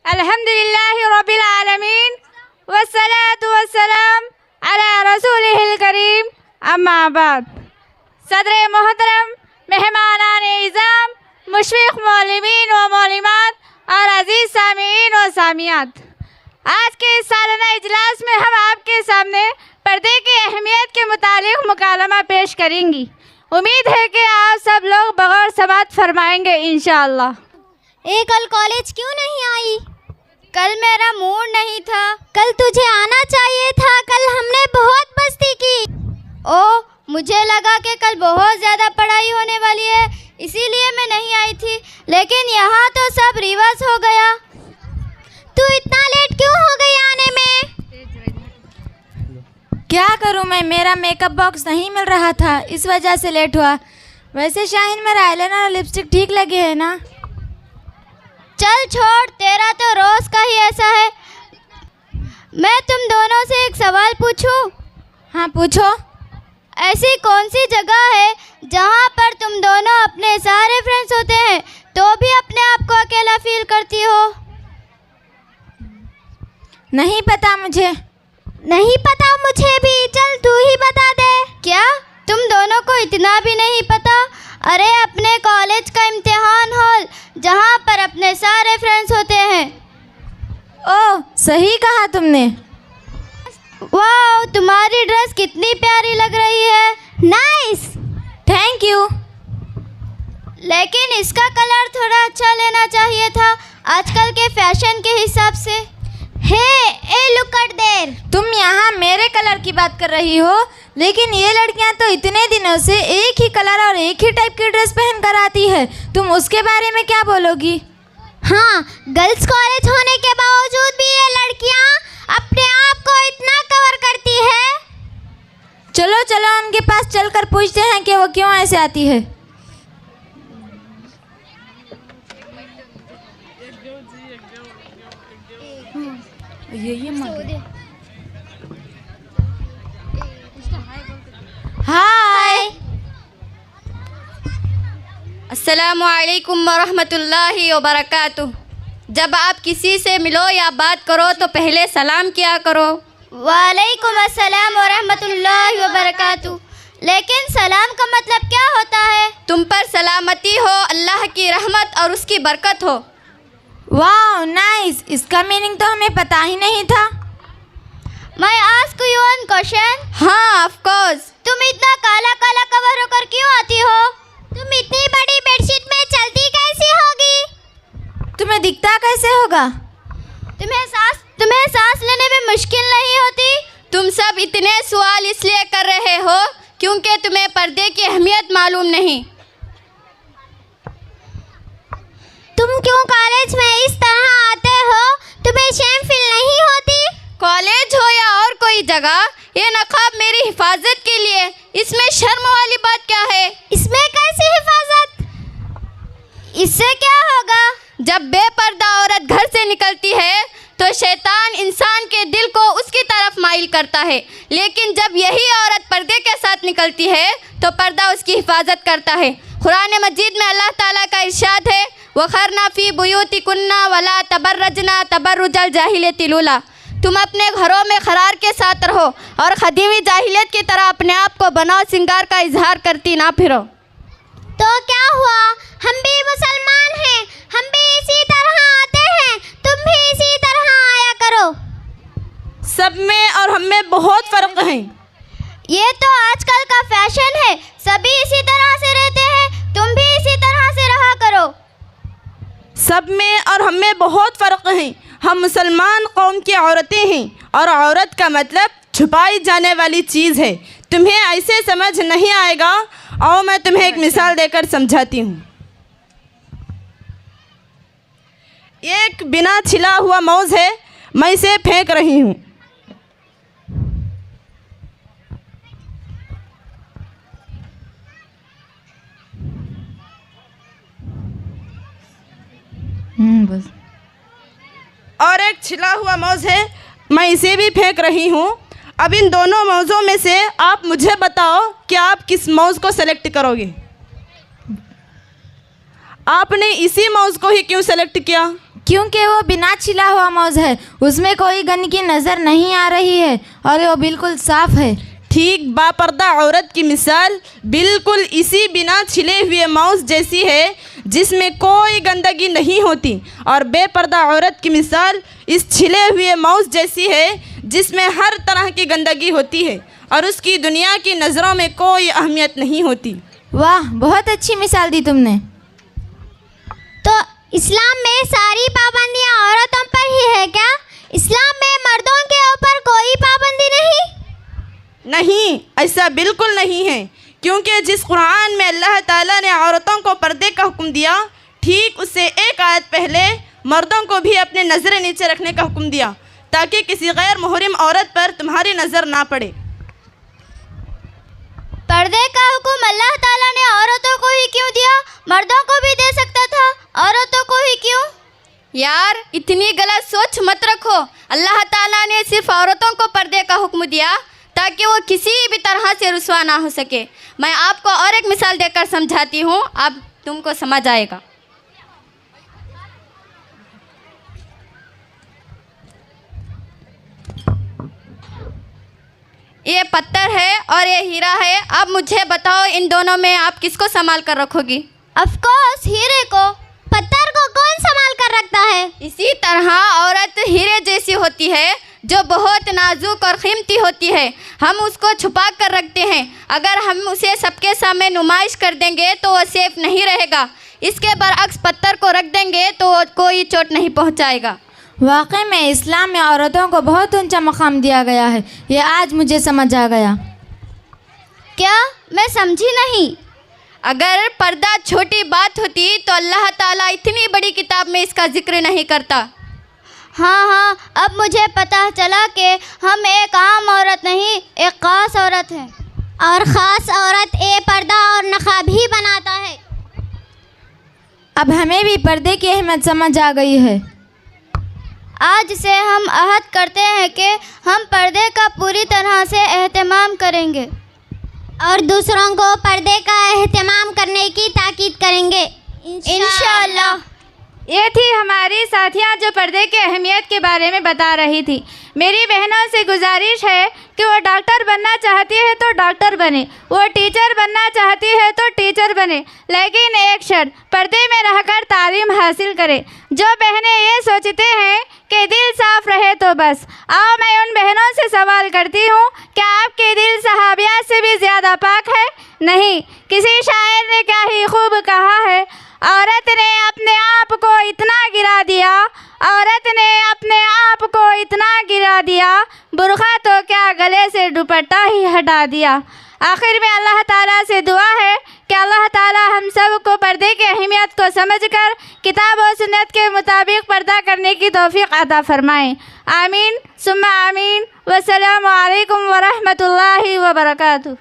अल्हम्दुलिल्लाहि रब्बिल आलमीन वस्सलातु वस्सलाम अला रसूलिहिल करीम अम्मा बाद। सदर मोहतरम, मेहमानान इज़ाम, मुशफ़िक़ मौलवीन व मौलिमात और अज़ीज़ सामीईन व सामियात, आज के इस सालाना इजलास में हम आपके सामने पर्दे की अहमियत के मुतालिक मुकालमा पेश करेंगी। उम्मीद है कि आप सब लोग बगौर समाअत फरमाएंगे इंशाअल्लाह। कल कॉलेज क्यों नहीं आई? कल मेरा मूड नहीं था। कल तुझे आना चाहिए था। कल हमने बहुत मस्ती की। ओह, मुझे लगा कि कल बहुत ज़्यादा पढ़ाई होने वाली है, इसीलिए मैं नहीं आई थी, लेकिन यहाँ तो सब रिवर्स हो गया। तू इतना लेट क्यों हो गई आने में? क्या करूं मैं, मेरा मेकअप बॉक्स नहीं मिल रहा था, इस वजह से लेट हुआ। वैसे शाहीन, मेरा आईलाइनर और लिपस्टिक ठीक लगे है ना? चल छोड़, तेरा तो रोज़ का ही ऐसा है। मैं तुम दोनों से एक सवाल पूछूं? हाँ, पूछो। ऐसी कौन सी जगह है जहाँ पर तुम दोनों अपने सारे फ्रेंड्स होते हैं तो भी अपने आप को अकेला फील करती हो? नहीं पता मुझे। नहीं पता मुझे भी। चल तू ही बता दे। क्या तुम दोनों को इतना भी नहीं पता? अरे अपने कॉलेज का इम्तिहान हॉल, जहाँ पर अपने सारे फ्रेंड्स होते हैं। ओह, सही कहा तुमने। वाह, तुम्हारी ड्रेस कितनी प्यारी लग रही है। Nice, thank you. लेकिन इसका कलर थोड़ा अच्छा लेना चाहिए था आजकल के फैशन के हिसाब से। Look at there. तुम यहाँ मेरे कलर की बात कर रही हो, लेकिन ये लड़कियाँ तो इतने दिनों से एक ही कलर और एक ही टाइप की ड्रेस पहन कर आती है, तुम उसके बारे में क्या बोलोगी? हाँ, गर्ल्स कॉलेज होने के बावजूद भी ये लड़कियाँ अपने आप को इतना कवर करती है। चलो चलो, उनके पास चलकर पूछते हैं कि वो क्यों ऐसे आती है। हाय, अस्सलामु अलैकुम वरहमतुल्लाहि वबरकातुह। जब आप किसी से मिलो या बात करो तो पहले सलाम किया करो। वालेकुम अस्सलाम वरहमतुल्लाहि वबरकातुह। लेकिन सलाम का मतलब क्या होता है? तुम पर सलामती हो, अल्लाह की रहमत और उसकी बरकत हो। वाह, नाइस। इसका मीनिंग तो हमें पता ही नहीं था। मैं आस्क यू वन क्वेश्चन? हाँ, ऑफ कोर्स। तुम इतना काला काला कवर होकर क्यों आती हो? तुम इतनी बड़ी बेडशीट में चलती कैसी होगी? तुम्हें दिखता कैसे होगा? तुम्हें सांस लेने में मुश्किल नहीं होती? तुम सब इतने सवाल इसलिए कर रहे हो क्योंकि तुम्हें पर्दे की अहमियत मालूम नहीं। तुम क्यों कॉलेज में इस तरह आते हो? तुम्हें शेम फील नहीं होती? कॉलेज हो या और कोई जगह, ये नकाब मेरी हिफाजत के लिए, इसमें शर्म वाली बात क्या है? इसमें कैसी हिफाजत? इससे क्या होगा? जब बेपर्दा औरत घर से निकलती है तो शैतान इंसान के दिल को उसकी तरफ माइल करता है, लेकिन जब यही औरत पर्दे के साथ निकलती है तो पर्दा उसकी हिफाजत करता है। कुरान मजीद में अल्लाह ताला का इरशाद है, वखरना फी बुयूतिकुन्ना वला तबर्रजना तबर्रुजल जाहिलियतिल उला। तुम अपने घरों में खरार के साथ रहो और खदीमी जाहिलियत की तरह अपने आप को बनाओ सिंगार का इजहार करती ना फिरो। तो क्या हुआ? हम भी मुसलमान हैं, हम भी इसी तरह आते हैं, तुम भी इसी तरह आया करो। सब में और हम में बहुत फ़र्क है। ये तो आजकल का फैशन है, सभी इसी तरह से रहते हैं, तुम भी इसी तरह से रहा करो। सब में और हम में बहुत फ़र्क है। हम मुसलमान कौम की औरतें हैं और औरत का मतलब छुपाई जाने वाली चीज़ है। तुम्हें ऐसे समझ नहीं आएगा, और मैं तुम्हें एक मिसाल देकर समझाती हूँ। एक बिना छिला हुआ मौज है, मैं इसे फेंक रही हूँ। बस। और एक छिला हुआ मौज है, मैं इसे भी फेंक रही हूँ। अब इन दोनों मौजों में से आप मुझे बताओ कि आप किस मौज को सेलेक्ट करोगे? आपने इसी मौज को ही क्यों सेलेक्ट किया? क्योंकि वो बिना छिला हुआ मौज है, उसमें कोई गंदगी नज़र नहीं आ रही है और वो बिल्कुल साफ़ है। ठीक बापर्दा औरत की मिसाल बिल्कुल इसी बिना छिले हुए मौज जैसी है जिसमें कोई गंदगी नहीं होती, और बेपर्दा औरत की मिसाल इस छिले हुए मौज जैसी है जिसमें हर तरह की गंदगी होती है और उसकी दुनिया की नज़रों में कोई अहमियत नहीं होती। वाह, बहुत अच्छी मिसाल दी तुमने। तो इस्लाम में सारी पाबंदियां औरतों पर ही है क्या? इस्लाम में मर्दों के ऊपर कोई पाबंदी नहीं? नहीं, ऐसा बिल्कुल नहीं है, क्योंकि जिस कुरान में अल्लाह ताला ने औरतों को पर्दे का हुक्म दिया, ठीक उससे एक आयत पहले मर्दों को भी अपने नज़र नीचे रखने का हुक्म दिया, ताकि किसी गैर मुहरिम औरत पर तुम्हारी नज़र ना पड़े। पर्दे का हुक्म अल्लाह ताला ने औरतों को ही क्यों दिया? मर्दों को भी दे सकता था, औरतों को ही क्यों? यार, इतनी गलत सोच मत रखो। अल्लाह ताला ने सिर्फ औरतों को पर्दे का हुक्म दिया ताकि वो किसी भी तरह से रुस्वा ना हो सके। मैं आपको और एक मिसाल देकर समझाती हूँ, अब तुमको समझ आएगा। ये पत्थर है और ये हीरा है। अब मुझे बताओ, इन दोनों में आप किसको संभाल कर रखोगी? ऑफ कोर्स हीरे को। पत्थर को कौन संभाल कर रखता है? इसी तरह औरत हीरे जैसी होती है जो बहुत नाजुक और कीमती होती है। हम उसको छुपा कर रखते हैं। अगर हम उसे सबके सामने नुमाइश कर देंगे तो वो सेफ नहीं रहेगा। इसके बरअक्स पत्थर को रख देंगे तो कोई चोट नहीं पहुंचाएगा। वाकई में इस्लाम में औरतों को बहुत ऊंचा मकाम दिया गया है, ये आज मुझे समझ आ गया। क्या? मैं समझी नहीं। अगर पर्दा छोटी बात होती तो अल्लाह ताला इतनी बड़ी किताब में इसका जिक्र नहीं करता। हाँ, अब मुझे पता चला कि हम एक आम औरत नहीं, एक ख़ास औरत है, और ख़ास औरत पर्दा और नकाब ही बनाता है। अब हमें भी पर्दे की अहमियत समझ आ गई है। आज से हम अहद करते हैं कि हम पर्दे का पूरी तरह से एहतमाम करेंगे और दूसरों को पर्दे का एहतमाम करने की ताकीद करेंगे, इंशाअल्लाह। ये थी हमारी साथियाँ जो पर्दे की अहमियत के बारे में बता रही थी। मेरी बहनों से गुजारिश है कि वो डॉक्टर बनना चाहती है तो डॉक्टर बने, वो टीचर बनना चाहती है तो टीचर बने, लेकिन एक शर्त, पर्दे में रहकर तालीम हासिल करे। जो बहनें ये सोचते हैं कि दिल साफ़ रहे तो बस, आओ मैं उन बहनों से सवाल करती हूँ, क्या आपके दिल सहाबियात से भी ज़्यादा पाक है? नहीं। किसी शायर ने क्या ही खूब कहा है, औरत ने अपने आप को इतना गिरा दिया, औरत ने अपने आप को इतना गिरा दिया, बुर्खा तो क्या गले से दुपट्टा ही हटा दिया। आखिर में अल्लाह ताला से दुआ है कि अल्लाह ताला हम सब को पर्दे की अहमियत को समझकर किताब और सुन्नत के मुताबिक पर्दा करने की तौफीक अता फरमाएँ। आमीन सुम्मा आमीन। वस्सलामु अलैकुम वरहमतुल्लाहि वबरकातुहू।